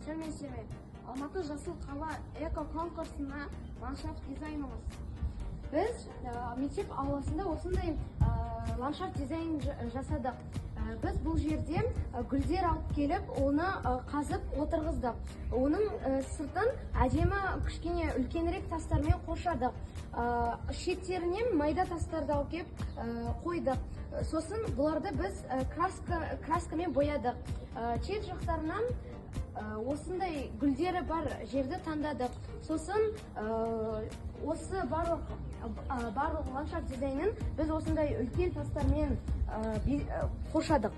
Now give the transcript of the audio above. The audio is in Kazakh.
Сәлеметсіздер. Алматы жасыл қала эко-конкурсына ландшафт дизайнымыз. Біз мектеп ауласында осындай ландшафт дизайн жасадық. Біз бұл жерде гүлдер алып келіп, оны қазып отырғыздық. Оның сыртын әдемі кішкене үлкенірек тастармен қоршадық. Шеттерінен майда тастарды алып келіп қойдық. Сосын бұларды біз краскамен боядық. Шет жақтарынан осындай гүлдері бар жерді таңдадық. Сосын осы барлық ландшафт дизайнын біз осындай үлкен тастармен қоршадық.